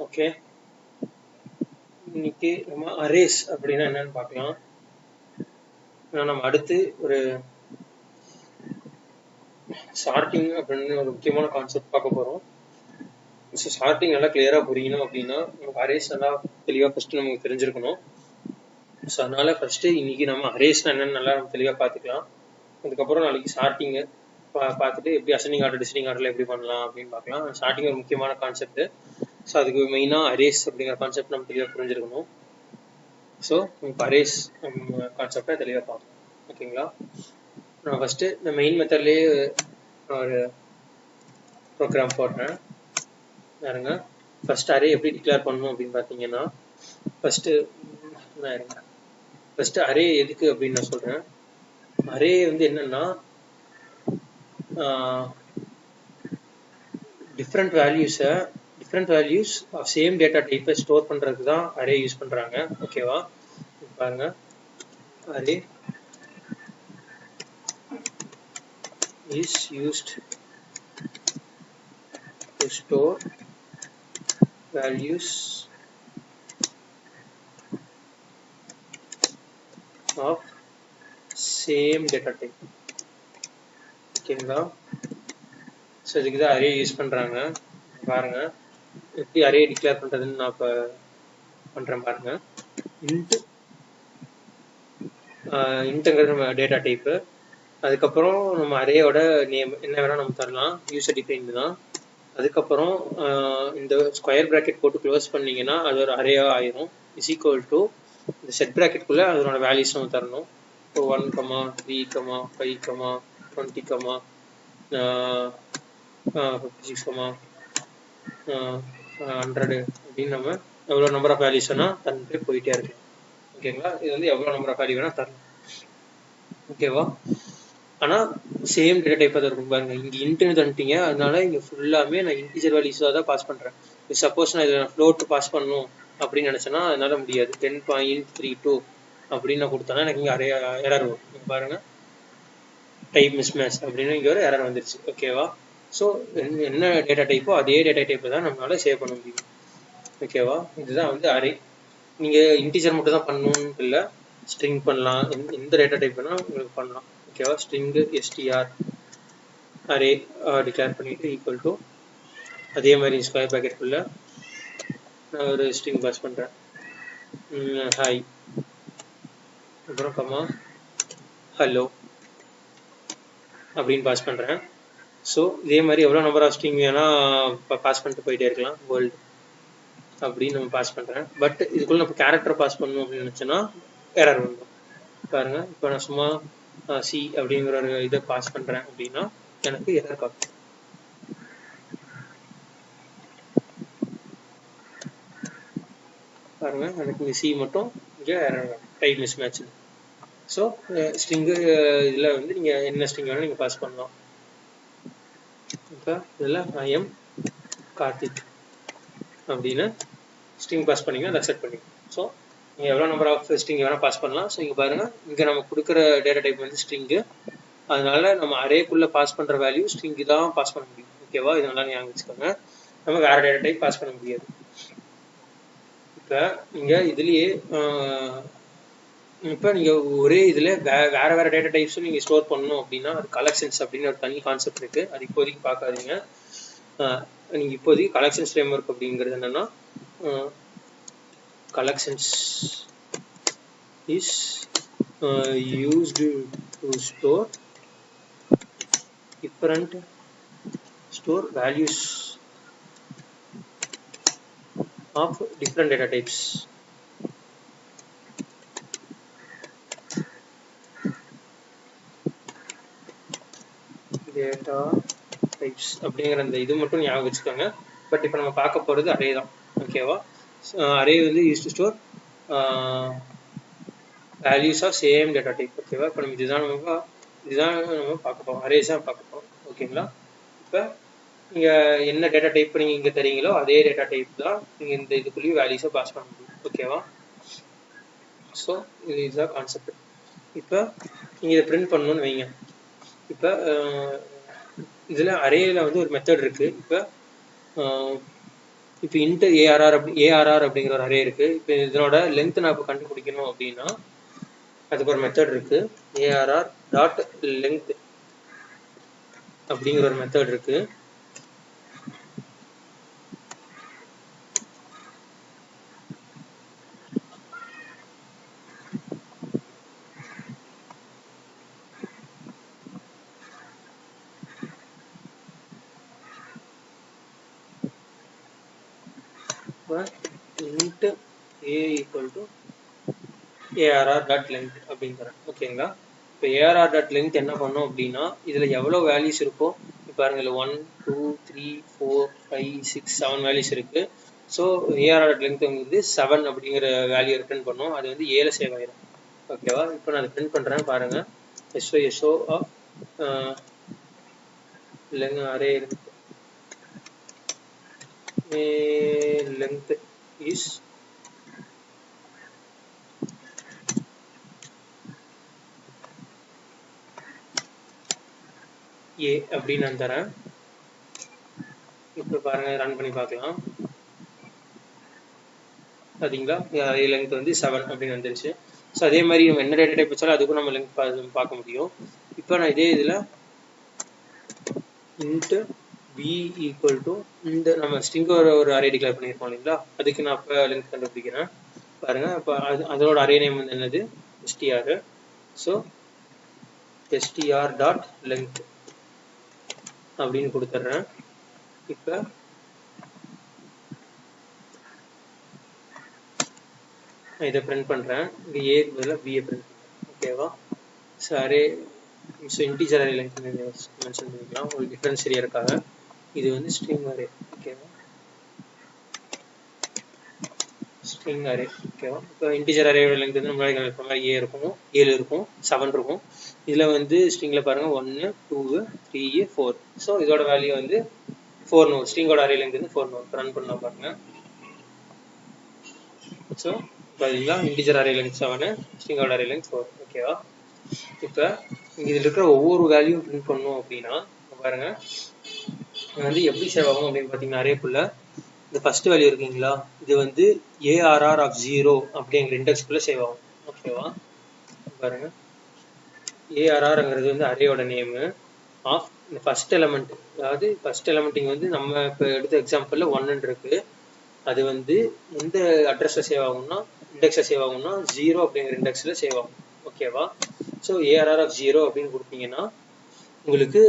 Okay, இன்னைக்கு நம்ம arrays அப்படின்னா என்னன்னு பார்க்கலாம். நம்ம அடுத்து ஒரு சார்ட்டிங் அப்படின்னு ஒரு முக்கியமான கான்செப்ட் பார்க்க போறோம். ஸோ சார்ட்டிங் நல்லா கிளியரா புரியணும் அப்படின்னா நமக்கு அரேஸ் நல்லா தெளிவா ஃபர்ஸ்ட் நமக்கு தெரிஞ்சிருக்கணும். ஸோ அதனால ஃபர்ஸ்ட் இன்னைக்கு நம்ம அரேஸ்னா என்னன்னு நல்லா நம்ம தெளிவா பார்த்துக்கலாம். அதுக்கப்புறம் நாளைக்கு சார்ட்டிங் பார்த்துட்டு எப்படி அசெண்டிங் ஆர்டர் டிசெண்டிங் ஆர்டர்ல எப்படி பண்ணலாம் அப்படின்னு பார்க்கலாம். ஸ்டார்டிங் ஒரு முக்கியமான கான்செப்ட். ஸோ அதுக்கு மெயினாக அரேஸ் அப்படிங்கிற கான்செப்ட் நம்ம தெளிவாக புரிஞ்சிருக்கணும். ஸோ இப்போ அரேஸ் கான்செப்டை தெளிவாக பார்க்கலாம். ஓகேங்களா? நான் ஃபஸ்ட்டு இந்த மெயின் மெத்தட்லேயே ஒரு ப்ரோக்ராம் போடுறேன் பாருங்க. ஃபர்ஸ்ட் அரே எப்படி டிக்ளேர் பண்ணணும் அப்படின்னு பார்த்தீங்கன்னா ஃபர்ஸ்ட் அரே எதுக்கு அப்படின்னு நான் சொல்கிறேன். அரே வந்து என்னன்னா different values of same data டைப்பை ஸ்டோர் பண்ணுறதுக்கு தான் அரே யூஸ் பண்ணுறாங்க. ஓகேவா? பாருங்க, array is used to store values of same data type. ஓகேங்களா? ஸோ இதுக்கு தான் அரே யூஸ் பண்ணுறாங்க. பாருங்க எப்படி அரே டிக்ளேர் பண்ணுறதுன்னு நான் இப்போ பண்ணுறேன் பாருங்க. இன்ட்டுங்கிறது நம்ம டேட்டா டைப்பு. அதுக்கப்புறம் நம்ம அரேயோட நேம் என்ன வேணால் நம்ம தரலாம், யூசர் டிஃபைன்டு தான். அதுக்கப்புறம் இந்த ஸ்கொயர் ப்ராக்கெட் போட்டு க்ளோஸ் பண்ணிங்கன்னா அது ஒரு அரேயாக ஆயிரும். இஸ் ஈக்குவல் டு இந்த செட் ப்ராக்கெட்டுக்குள்ளே அதனோட வேல்யூஸ் நம்ம தரணும். இப்போ 1, 3, 5, 20, 56, 100 அப்படின்னு நம்ம எவ்வளோ நம்பர் ஆஃப் வேல்யூஸ் வேணால் தந்துட்டு போயிட்டே இருக்கு. ஓகேங்களா? இது வந்து எவ்வளோ நம்பர் ஆஃப் வேல்யூ வேணால் தரணும். ஓகேவா? ஆனால் சேம் டேட்டா டைப் தான் இருக்கும். பாருங்க, இங்கே இன்ட்டுன்னு தந்துட்டீங்க, அதனால இங்கே ஃபுல்லாமே நான் இன்டீஜர் வேல்யூஸாக தான் பாஸ் பண்ணுறேன். சப்போஸ் நான் இதில் ஃப்ளோட் பாஸ் பண்ணணும் அப்படின்னு நினச்சேன்னா அதனால முடியாது. 10.32 அப்படின்னு நான் கொடுத்தேன்னா எனக்கு இங்கே நிறைய எரர் வரும். இங்கே பாருங்க, டைப் மிஸ்மேட்ச் அப்படின்னு இங்கே ஒரு எரர் வந்துருச்சு. ஓகேவா? ஸோ என்ன டேட்டா டைப்போ அதே டேட்டா டைப்பை தான் நம்மளால சேவ் பண்ண முடியும். ஓகேவா? இதுதான் வந்து அரே. நீங்கள் இன்டீஜர் மட்டும் தான் பண்ணணும்னு இல்லை, ஸ்ட்ரிங் பண்ணலாம், எந்த டேட்டா டைப் வேணால் உங்களுக்கு பண்ணலாம். ஓகேவா? ஸ்ட்ரிங் str அரே டிக்ளேர் பண்ணிட்டு ஈக்குவல் டு அதே மாதிரி ஸ்கொயர் ப்ராக்கெட்டுக்குள்ள நான் ஒரு ஸ்ட்ரிங் பாஸ் பண்ணுறேன், ஹாய், அப்புறம் ஹலோ அப்படின்னு பாஸ் பண்ணுறேன். ஸோ இதே மாதிரி எவ்வளோ நம்பர் ஆஃப் ஸ்ட்ரிங் வேணால் பாஸ் பண்ணிட்டு போயிட்டே இருக்கலாம். வேர்ல்டு அப்படின்னு நம்ம பாஸ் பண்ணுறேன். பட் இதுக்குள்ளே நம்ம கேரக்டர் பாஸ் பண்ணணும் அப்படின்னு நினச்சோன்னா எரர் வந்துடும். பாருங்க, இப்போ நான் சும்மா சி அப்படிங்கிற ஒரு இதை பாஸ் பண்ணுறேன் அப்படின்னா எனக்கு எரர் காட்டும். பாருங்க, எனக்கு இங்கே சி மட்டும் இங்கே error type miss match. So string இதில் வந்து நீங்கள் என்ன ஸ்ட்ரிங் வேணால் நீங்கள் பாஸ் பண்ணலாம். இப்போ இதில் ஐ எம் கார்த்திக் அப்படின்னு ஸ்ட்ரிங் பாஸ் பண்ணிங்கன்னா அதை அக்செப்ட் பண்ணிக்கலாம். ஸோ நீங்கள் எவ்வளோ நம்பர் ஆஃப் ஸ்ட்ரிங் வேணால் பாஸ் பண்ணலாம். ஸோ இங்கே பாருங்கள், இங்கே நம்ம கொடுக்குற டேட்டா டைப் வந்து ஸ்ட்ரிங்கு, அதனால நம்ம அரேக்குள்ளே பாஸ் பண்ணுற வேல்யூ ஸ்ட்ரிங்கு தான் பாஸ் பண்ண முடியும். ஓகேவா? இது நல்லா ஞாபகம் வச்சுக்கோங்க. நம்ம வேறு டேட்டா டைப் பாஸ் பண்ண முடியாது. இப்போ நீங்கள் இதுலேயே இப்போ நீங்கள் ஒரே இதில் வேறு டேட்டா டைப்ஸும் நீங்கள் ஸ்டோர் பண்ணணும் அப்படின்னா அது கலெக்ஷன்ஸ் அப்படின்னு ஒரு தனி கான்செப்ட் இருக்குது. அது இப்போதைக்கு பார்க்காதீங்க. நீங்கள் இப்போதைக்கு கலெக்ஷன்ஸ் ஃப்ரேம்வொர்க் அப்படிங்கிறது என்னென்னா, collections is used to store values of different data types. Data types அப்படிங்கிற அந்த இது மட்டும் ஞாபகம் வச்சுக்கோங்க. பட் இப்போ நம்ம பார்க்க போகிறது அரே தான். ஓகேவா? அரே வந்து use to store values of same data type. ஓகேவா? இப்போ நம்ம இதுதான் நம்ம பார்க்க போகிறோம், அரேஸ் தான் பார்க்க போகிறோம். ஓகேங்களா? இப்போ நீங்கள் என்ன டேட்டா டைப் நீங்கள் இங்கே தரீங்களோ அதே டேட்டா டைப் தான் நீங்கள் இந்த இதுக்குள்ளேயும் வேல்யூஸை பாஸ் பண்ண முடியும். ஓகேவா? ஸோ இதுதான் கான்செப்ட். இப்போ நீங்கள் இதை பிரிண்ட் பண்ணணும்னு வைங்க. இப்போ இதில் அரேயில் வந்து ஒரு மெத்தட் இருக்குது. இப்போ இப்போ இன்ட் ஏஆர்ஆர் ஏஆர்ஆர் அப்படிங்கிற ஒரு அரே இருக்கு. இப்போ இதனோட லென்த் நான் இப்போ கண்டுபிடிக்கணும் அப்படின்னா அதுக்கு ஒரு மெத்தட் இருக்கு. ஏஆர்ஆர் டாட் லென்த் அப்படிங்கிற ஒரு மெத்தட் இருக்கு. int a equal to arr.length அப்படிங்கிறேன். ஓகேங்களா? இப்போ arr.length என்ன பண்ணும் அப்படின்னா இதில் எவ்வளோ வேல்யூஸ் இருக்கோ இப்போ பாருங்க இதில் 1 2 3 4 5 6 7 வேல்யூஸ் இருக்கு. ஸோ arr.length வந்து 7 அப்படிங்கிற வேல்யூ ரிட்டர்ன் பண்ணும். அது வந்து 7 சேவ் ஆயிடும். ஓகேவா? இப்போ நான் அதை பிரிண்ட் பண்ணுறேன் பாருங்க. SO of array length is a அப்படின்னு நான் தரேன். இப்போ பாருங்க ரன் பண்ணி பார்க்கலாம். பார்த்தீங்களா அரே லெங்த் வந்து 7 அப்படின்னு வந்துருச்சு. ஸோ அதே மாதிரி நம்ம என்ன டேட்டா டைப் வச்சாலும் அதுக்கும் நம்ம லெங்த் பார்க்க முடியும். இப்போ நான் இதே இதில் int b ஈக்குவல் டு இந்த நம்ம ஸ்ட்ரிங் ஒரு அரே டிக்ளேர் பண்ணியிருக்கோம் இல்லைங்களா, அதுக்கு நான் இப்போ லெங்த் கண்டுபிடிக்கிறேன். பாருங்க இப்போ அதோட அரே நேம் வந்து என்னது str. So str dot length அப்படின்னு கொடுத்துட்றேன். இப்போ நான் இதை பிரிண்ட் பண்ணுறேன். இங்கே ஏக்கு பதிலாக பிஏ பிரிண்ட் பண்ணுறேன். ஓகேவா? So array integer array length mention பண்ணிக்கலாம் ஒரு டிஃபரன்ஸ் தெரியறதுக்காக. இது வந்து ஸ்ட்ரிங் அரே. ஓகேவா? String array. ஓகேவா? இப்போ இன்டிஜர் அரேயோட லெங்த் வந்து முன்னாடி இருக்கிற மாதிரி இருக்கும், 7 இருக்கும், 7 இருக்கும். இதில் வந்து ஸ்ட்ரிங்கில் பாருங்கள் 1 2 3 4. ஸோ இதோட வேல்யூ வந்து 4 நோட். ஸ்ட்ரிங்கோட அரே லெங்த் வந்து 4 நோட். ரன் பண்ணலாம் பாருங்க. ஸோ பார்த்தீங்களா இன்டிஜர் அரே லெங்த் 7, ஸ்ட்ரிங்கோட அரே லெங்த் 4. ஓகேவா? இப்போ இதில் இருக்கிற ஒவ்வொரு வேல்யூ பிரிண்ட் பண்ணோம் அப்படின்னா பாருங்க வந்து எப்படி சேவ் ஆகும் அப்படின்னு பார்த்தீங்கன்னா அரேக்குள்ள இந்த ஃபர்ஸ்ட் வேல்யூ இருக்குங்களா, இது வந்து ARR ஆஃப் 0 அப்படிங்கிற இண்டெக்ஸ்குள்ள சேவ் ஆகும். ஓகேவா? பாருங்க ARRங்கிறது வந்து அரேயோட நேமு ஆஃப் இந்த ஃபர்ஸ்ட் எலமெண்ட். அதாவது ஃபர்ஸ்ட் எலமெண்ட் இங்கே வந்து நம்ம இப்போ எடுத்த எக்ஸாம்பிளில் 1 இருக்கு. அது வந்து எந்த அட்ரஸில் சேவ் ஆகும்னா இண்டெக்ஸில் சேவ் ஆகும்னா 0 அப்படிங்கிற இண்டெக்ஸில் சேவ் ஆகும். ஓகேவா? ஸோ ARR ஆஃப் 0 அப்படின்னு கொடுத்தீங்கன்னா உங்களுக்கு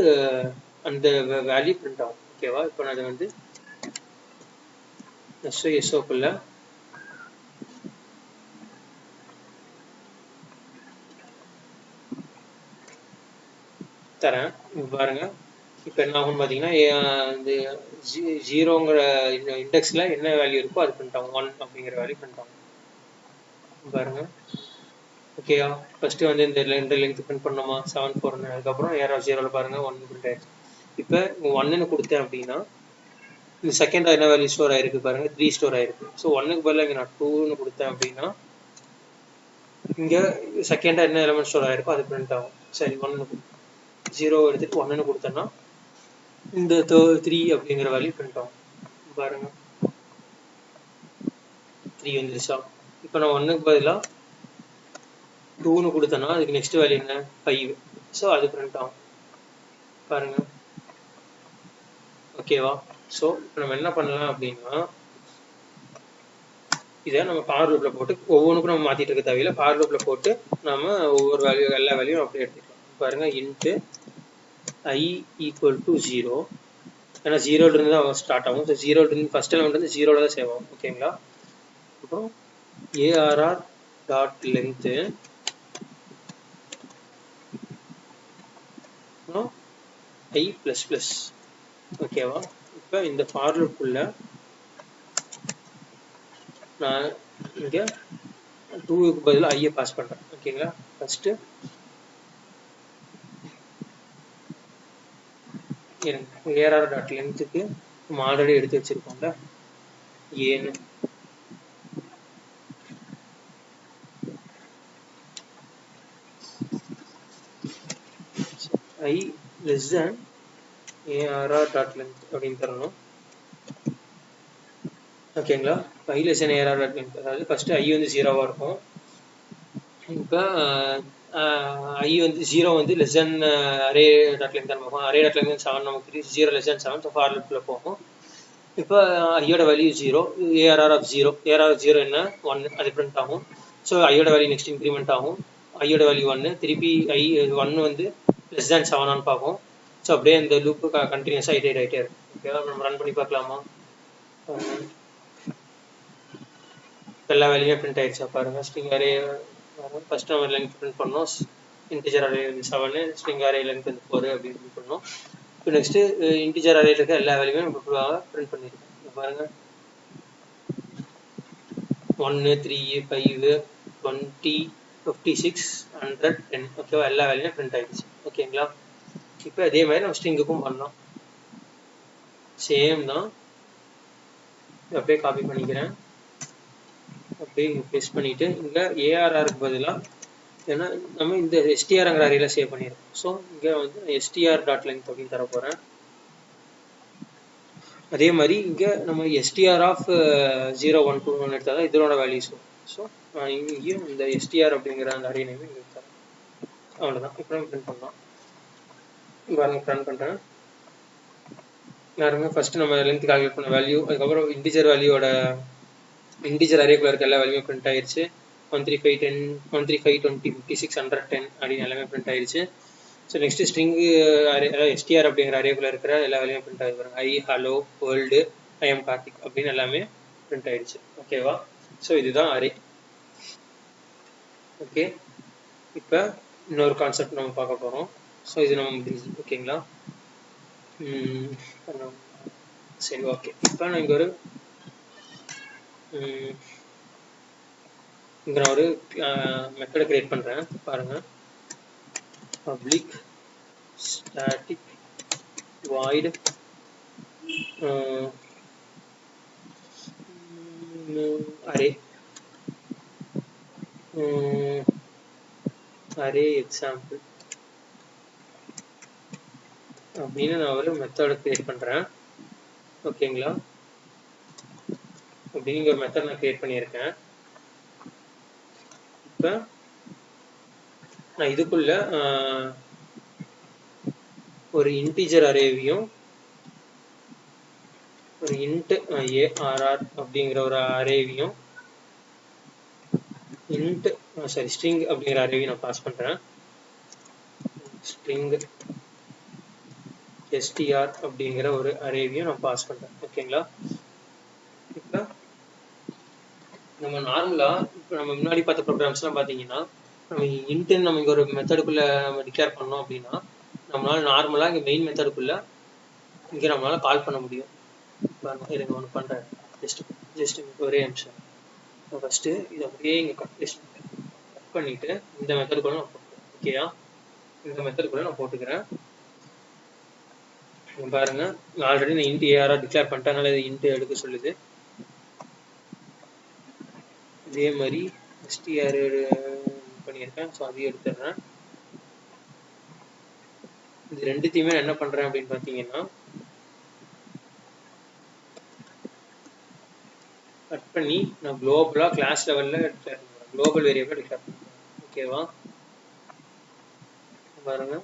அந்த வேல்யூ பிரிண்ட் ஆகும். ஓகேவா? இப்போ நான் அதை வந்து SOக்குள்ள தரேன். பாருங்க இப்போ என்ன ஆகும்னு பார்த்தீங்கன்னா இந்த 0ங்கிற இண்டெக்ஸில் என்ன வேல்யூ இருக்கோ அது பிரிண்ட் ஆகும். 1 அப்படிங்கிற வேல்யூ பிரிண்ட் ஆகும். பாருங்க ஓகேயா? ஃபர்ஸ்ட் வந்து இந்த ரெண்டு லெங்த் பிரிண்ட் பண்ணோமா 7 4. அதுக்கப்புறம் ARR 0ல பாருங்க 1 பிரிண்ட் ஆயிடுச்சு. இப்போ 1ன்னு கொடுத்தேன் அப்படின்னா இந்த செகண்ட் என்ன வேல்யூ ஸ்டோர் ஆயிருக்கு பாருங்க 3 ஸ்டோர் ஆயிருக்கு. ஸோ 1க்கு பதிலாக இங்கே நான் 2ன்னு கொடுத்தேன் அப்படின்னா இங்கே செகண்டா என்ன எலமெண்ட் ஸ்டோர் ஆயிருக்கோ அது பிரிண்ட் ஆகும். சரி 1 0 எடுத்துட்டு 1ன்னு கொடுத்தேன்னா இந்த 3 அப்படிங்கிற வேல்யூ பிரிண்ட் ஆகும். பாருங்க 3 வந்துருச்சா? இப்போ நான் 1க்கு பதிலாக 2ன்னு கொடுத்தேன்னா அதுக்கு நெக்ஸ்ட் வேல்யூ என்ன 5. ஸோ அது பிரிண்ட் ஆகும். பாருங்க ஓகேவா? ஸோ இப்போ நம்ம என்ன பண்ணலாம் அப்படின்னா இதை நம்ம ஃபார் லூப்ல போட்டு ஒவ்வொன்றுக்கும் நம்ம மாத்திட்டு இருக்க தேவையில்ல. ஃபார் லூப்ல போட்டு நம்ம ஒவ்வொரு வேல்யூ எல்லா வேல்யூவும் அப்படியே எடுத்துக்கலாம். பாருங்க இன்ட் I ஈக்குவல் டு 0. ஏன்னா 0ல இருந்து தான் ஸ்டார்ட் ஆகும். ஸோ 0ல இருந்து ஃபர்ஸ்ட் எலமெண்ட் வந்து 0ல தான் சேவ் ஆகும். ஓகேங்களா? அப்புறம் ARR dot length I plus plus. ஓகேவா? இப்போ இந்த ஃபார் லூப்குள்ள நான் இங்கே 2க்கு பதிலாக ஐயை பாஸ் பண்ணுறேன். ஓகேங்களா? ஃபர்ஸ்ட் ARR டாட் லென்த்துக்கு நம்ம ஆல்ரெடி எடுத்து வச்சிருக்கோம்ல ஏன்னு I less than ARR dot length அப்படின்னு தரணும். ஓகேங்களா. i less than ARR அதாவது ஃபர்ஸ்ட் i வந்து 0வா இருக்கும். இப்போ i வந்து 0 வந்து less than array dot length தான் போகும். அரே டாட் லென்த் 7 நமக்கு தெரியும். 0 லெஸ் தென் 7 ஸோ ஃபார் லூப்ல போகும். இப்போ ஐயோட value 0, ARR of 0, ARR of 0 என்ன 1 அது பிரிண்ட் ஆகும். ஸோ ஐயோட வேல்யூ நெக்ஸ்ட் இன்க்ரிமெண்ட் ஆகும். ஐயோட வேல்யூ 1, திருப்பி i 1 வந்து லெஸ் தேன் 7 ஆன்னு பார்ப்போம். ஸோ அப்படியே இந்த லூப்பு கண்டினியூஸாக ஐட்டேட் ஆகிட்டே இருக்கும். ஓகேவா, நம்ம ரன் பண்ணி பார்க்கலாமா? எல்லா வேல்யூமே பிரிண்ட் ஆயிடுச்சா பாருங்க. ஸ்ட்ரிங் அரே ஃபர்ஸ்ட் நம்ம லென்த் பிரிண்ட் பண்ணோம். இன்டிஜர் அரே வந்து 7, ஸ்ட்ரிங் அரே லென்த் வந்து 4 அப்படின்னு பிரிண்ட் பண்ணோம். இப்போ நெக்ஸ்ட் இன்டிஜர் அரேல இருக்க எல்லா வேல்யூமே நம்ம பிரிண்ட் பண்ணிருக்கோம். பாருங்க 1, 3, 5, 20, 56, 100, 10. ஓகேவா, எல்லா வேல்யூமே பிரிண்ட் ஆயிடுச்சு. ஓகேங்களா. இப்போ அதே மாதிரி நம்ம ஸ்ட்ரிங்குக்கும் பண்ணலாம். சேம் தான். அப்படியே காப்பி பண்ணிக்கிறேன். அப்படியே பேஸ்ட் பண்ணிட்டு இங்கே ஏஆர்ஆருக்கு பதிலாக ஏன்னா நம்ம இந்த எஸ்டிஆர்ங்கிற அரேல சேவ் பண்ணியிருக்கோம். ஸோ இங்கே வந்து எஸ்டிஆர் டாட் லென்த் அப்படின்னு தர போகிறேன். அதே மாதிரி இங்கே நம்ம எஸ்டிஆர் ஆஃப் 0, 1, 2 எடுத்தால் தான் இதனோட வேல்யூஸ் வரும். ஸோ நான் இங்கேயும் இந்த எஸ்டிஆர் அப்படிங்கிற அந்த அரே நேம் இங்கே தரேன். அவ்வளோதான். இப்போ நம்ம பிரிண்ட் பண்ணலாம். பாருங்க, ரன் பண்ணுறேன். பாருங்க, ஃபர்ஸ்ட் நம்ம லென்த் கால்குலேட் பண்ண வேல்யூ, அதுக்கப்புறம் இன்டிஜர் வேல்யூவோட இன்டிஜர் அரேக்குள்ள இருக்க எல்லா வேல்யூமே பிரிண்ட் ஆயிடுச்சு. 135, 10, 135, 20, 56, 100, 10 அப்படின்னு எல்லாமே பிரிண்ட் ஆயிடுச்சு. ஸோ நெக்ஸ்ட் ஸ்ட்ரிங் அரே, அதாவது எஸ்டிஆர் அப்படிங்கிற அரேக்குள்ள இருக்கிற எல்லா வேல்யூமே பிரிண்ட் ஆகிருப்பாங்க. I, hello, world, I am Karthik அப்படின்னு எல்லாமே பிரிண்ட் ஆயிடுச்சு. ஓகேவா. ஸோ இதுதான் அரே. ஓகே, இப்போ இன்னொரு கான்செப்ட் நம்ம பார்க்க போகிறோம். ஸோ இது நம்ம முடிஞ்சு. ஓகேங்களா. சரி, ஓகே. இப்போ நான் இங்கே ஒரு இங்கே நான் ஒரு மெத்தடை கிரியேட் பண்ணுறேன். பாருங்கள், public static void array array example அப்படின்னு நான் ஒரு மெத்தடை கிரியேட் பண்ணுறேன். ஓகேங்களா. அப்படின்னு ஒரு மெத்தட் நான் கிரியேட் பண்ணியிருக்கேன். இப்போ நான் இதுக்குள்ள ஒரு இன்டிஜர் அரேவையும் ஒரு இன்ட் ARR அப்படிங்கிற ஒரு அரேவையும் ஸ்ட்ரிங் அப்படிங்கிற அரேவையும் நான் பாஸ் பண்ணுறேன். ஸ்ட்ரிங் STR அப்படிங்கிற ஒரு அரேவையும் நான் பாஸ் பண்ணுறேன். ஓகேங்களா. இப்போ நம்ம நார்மலாக இப்போ நம்ம முன்னாடி பார்த்த ப்ரோக்ராம்ஸ்லாம் பார்த்தீங்கன்னா நம்ம இன்ட்டுன்னு நம்ம இங்கே ஒரு மெத்தடுக்குள்ளே நம்ம டிக்ளேர் பண்ணோம் அப்படின்னா நம்மளால நார்மலாக இங்கே மெயின் மெத்தடுக்குள்ளே இங்கே நம்மளால கால் பண்ண முடியும். பாருங்க, இருங்க ஒன்று பண்ணுறேன். ஜஸ்ட் ஒரே நிமிஷம். ஃபஸ்ட்டு இதை அப்படியே இங்கே கட் பண்ணிவிட்டு இந்த மெத்தடுக்குள்ளே நான் போட்டுக்கிறேன். ஓகேயா, இந்த மெத்தடுக்குள்ளே நான் போட்டுக்கிறேன். பாருங்க, ஆல்ரெடி நான் இன்ட் ARR டிக்ளேர் பண்ணிட்டேன், அதனால இது இன்ட் எடுக்க சொல்லுது. இதே மாதிரி STR பண்ணியிருக்கேன். ஸோ அதையும் எடுத்துடுறேன். இது ரெண்டுத்தையுமே நான் என்ன பண்ணுறேன் அப்படின்னு பார்த்தீங்கன்னா கட் பண்ணி நான் குளோபலாக கிளாஸ் லெவலில் டிக்ளேர் பண்ணுறேன். குளோபல் வேரியபிள் டிக்ளேர் பண்ணுறேன். ஓகேவா. பாருங்க,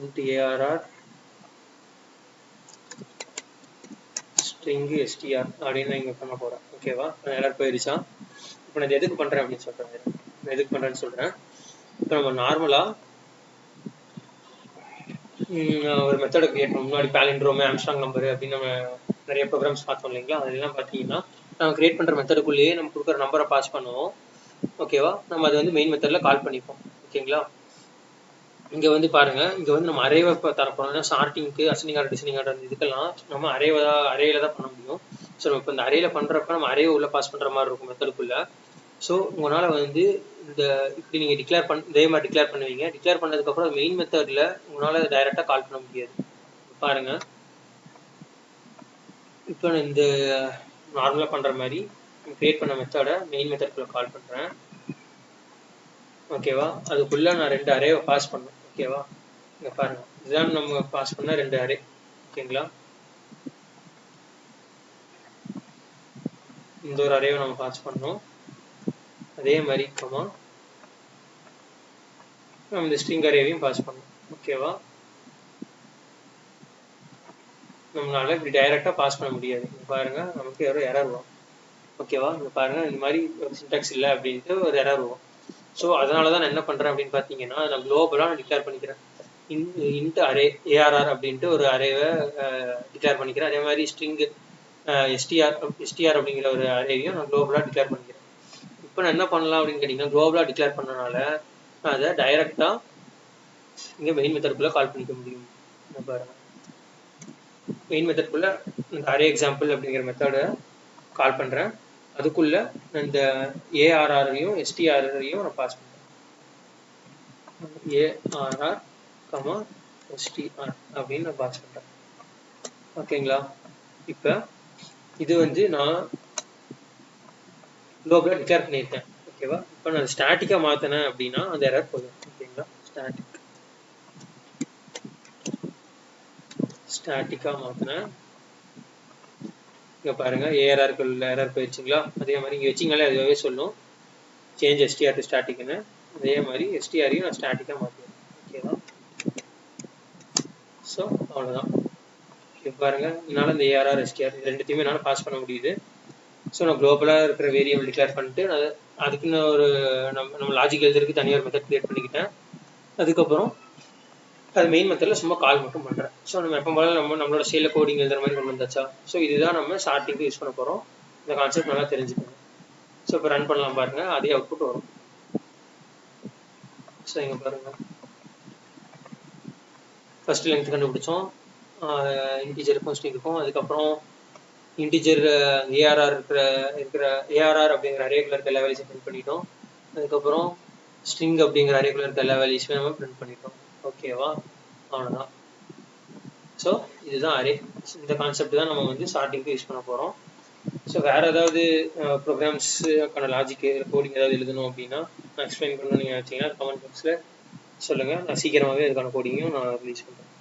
இன்ட் ARR ஸ்ட்ரிங் STR அப்படின்னு நான் இங்கே பண்ண போகிறேன். ஓகேவா, எல்லாரும் போயிடுச்சா. இப்போ நான் எதுக்கு பண்ணுறேன் அப்படின்னு சொல்கிறேன். நான் எதுக்கு பண்ணுறேன்னு சொல்கிறேன். இப்போ நம்ம நார்மலாக ஒரு மெத்தடை கிரியேட் பண்ணோம். முன்னாடி பாலிண்ட்ரோம், ஆம்ஸ்ட்ராங் நம்பர் அப்படின்னு நம்ம நிறைய ப்ரோக்ராம்ஸ் பார்த்தோம் இல்லைங்களா. அதெல்லாம் பார்த்தீங்கன்னா நம்ம கிரியேட் பண்ணுற மெத்தடுக்குள்ளேயே நம்ம கொடுக்குற நம்பரை பாஸ் பண்ணுவோம். ஓகேவா, நம்ம அதை வந்து மெயின் மெத்தடில் கால் பண்ணிப்போம். ஓகேங்களா. இங்கே வந்து பாருங்க, இங்கே வந்து நம்ம அரேவை தரப்போம். ஏன்னா சார்ட்டிங்க்கு, அசனிங் ஆர்டர், டிசனிங் ஆர்டர் இதுக்கெல்லாம் நம்ம அரேல தான் பண்ண முடியும். ஸோ நம்ம இப்போ இந்த அரேல பண்ணுறப்ப நம்ம அரேவை உள்ள பாஸ் பண்ணுற மாதிரி இருக்கும் மெத்தடுக்குள்ள. ஸோ உங்களால் வந்து இந்த இப்படி நீங்கள் இதே மாதிரி டிக்ளேர் பண்ணுவீங்க. டிக்ளேர் பண்ணதுக்கப்புறம் மெயின் மெத்தடில் உங்களால் டைரெக்டாக கால் பண்ண முடியாது. பாருங்க, இப்போ நான் இந்த நார்மலாக பண்ணுற மாதிரி கிரியேட் பண்ண மெத்தடை மெயின் மெத்தடுக்குள்ள கால் பண்ணுறேன். ஓகேவா, அதுக்குள்ளே நான் 2 அரேவை பாஸ் பண்ணேன். ஓகேவா, இங்கே பாருங்க, இதுதான் நம்ம பாஸ் பண்ண 2 அரே. ஓகேங்களா. இந்த ஒரு அரேவை நம்ம பாஸ் பண்ணோம். அதே மாதிரி கமா நம்ம இந்த ஸ்ட்ரிங் அரேவையும் பாஸ் பண்ணோம். ஓகேவா? நம்மளால இப்படி டைரெக்டாக பாஸ் பண்ண முடியாது. பாருங்க நமக்கு ஒரு எரர் வரும். ஓகேவா? இங்கே பாருங்க இந்த மாதிரி ஒரு சின்டாக்ஸ் இல்லை அப்படின்ட்டு ஒரு எரர் வரும். ஸோ அதனால தான் நான் என்ன பண்ணுறேன் அப்படின்னு பார்த்தீங்கன்னா, நான் குளோபலாக நான் டிக்ளேர் பண்ணிக்கிறேன். இன்ட் அரே ஏஆர்ஆர் அப்படின்ட்டு ஒரு அரேவை டிக்ளேர் பண்ணிக்கிறேன். அதே மாதிரி ஸ்ட்ரிங் எஸ்டிஆர் அப்படிங்கிற ஒரு அரேவையும் நான் குளோபலாக டிக்ளேர் பண்ணிக்கிறேன். இப்போ நான் என்ன பண்ணலாம் அப்படின்னு கேட்டிங்கன்னா, குளோபலாக டிக்ளேர் பண்ணனால நான் அதை டைரெக்டாக இங்கே மெயின் மெத்தடுக்குள்ளே கால் பண்ணிக்க முடியும். பாருங்க மெயின் மெத்தடுக்குள்ளே இந்த அரே எக்ஸாம்பிள் அப்படிங்கிற மெத்தடை கால் பண்ணுறேன். அதுக்குள்ளே இந்த ஏஆர்ஆரையும் எஸ்டிஆரையும் நான் பாஸ் பண்ணுறேன். ஏஆர்ஆர் கமா எஸ்டிஆர் அப்படின்னு நான் பாஸ் பண்ணுறேன். ஓகேங்களா? இப்போ இது வந்து நான் குளோபலாக டிக்ளேர் பண்ணியிருக்கேன். ஓகேவா? இப்போ நான் ஸ்டாட்டிக்காக மாற்றினேன் அப்படின்னா அந்த எரர் போதும். ஓகேங்களா? ஸ்டாட்டிக்காக மாற்றினேன். இங்கே பாருங்கள் ஏஆர்ஆருக்குள்ள எரர் போயிடுச்சுங்களா? அதே மாதிரி இங்கே வச்சிங்கனாலே அதுவே சொல்லும் சேஞ்ச் எஸ்டிஆர் டு ஸ்டாட்டிக்னு. அதே மாதிரி எஸ்டிஆரையும் நான் ஸ்டாட்டிக்காக மாற்றிடுவேன். ஓகேவா? ஸோ அவ்வளோதான். இப்போ பாருங்கள் என்னால் இந்த ஏஆர்ஆர் எஸ்டிஆர் ரெண்டுத்தையுமே என்னால் பாஸ் பண்ண முடியுது. ஸோ நான் குளோபலாக இருக்கிற வேரியபிள் டிக்ளேர் பண்ணிட்டு அதுக்குன்னு ஒரு நம்ம லாஜிக் எழுதுறதுக்கு தனியாக ஒரு மெத்தட் கிரியேட் பண்ணிக்கிட்டேன். அதுக்கப்புறம் அது மெயின் மெத்தடில் சும்மா கால் மட்டும் பண்ணுறேன். ஸோ நம்ம எப்போ போல நம்மளோட சேலில் கோடிங் எழுதுற மாதிரி கொண்டு வந்தாச்சா? ஸோ இதுதான் நம்ம ஷார்ட்டிங்க்கு யூஸ் பண்ண போகிறோம். இந்த கான்செப்ட் நல்லா தெரிஞ்சுக்கணும். ஸோ இப்போ ரன் பண்ணலாம் பாருங்கள், அதே அவுட்புட் வரும். ஸோ இங்கே பாருங்கள் ஃபஸ்ட்டு லென்த் கண்டுபிடிச்சோம், இன்டிஜருக்கும் ஸ்ட்ரிங்குக்கும். அதுக்கப்புறம் இன்டிஜர் ஏஆர்ஆர் இருக்கிற ஏஆர்ஆர் அப்படிங்கிற அரேக்குள்ள இருக்க எல்லா வேல்யூஸும் பிரிண்ட் பண்ணிட்டோம். அதுக்கப்புறம் ஸ்ட்ரிங் அப்படிங்கிற அரேக்குள்ள இருக்க எல்லா வேல்யூஸுமே நம்ம பிரிண்ட் பண்ணிட்டோம். ஓகேவா? அவ்வளோதான். ஸோ இதுதான் அரே. இந்த கான்செப்ட் தான் நம்ம வந்து ஷார்ட்டிங்க்கு யூஸ் பண்ண போகிறோம். ஸோ வேறு ஏதாவது ப்ரோக்ராம்ஸுக்கான லாஜிக்கு கோடிங் ஏதாவது எழுதணும் அப்படின்னா நான் எக்ஸ்பிளைன் பண்ணணும்னு நீங்கள் நினச்சிங்கன்னா கமெண்ட் பாக்ஸில் சொல்லுங்கள். நான் சீக்கிரமாகவே அதுக்கான கோடிங்கும் நான் ரிலீஸ் பண்ணுறேன்.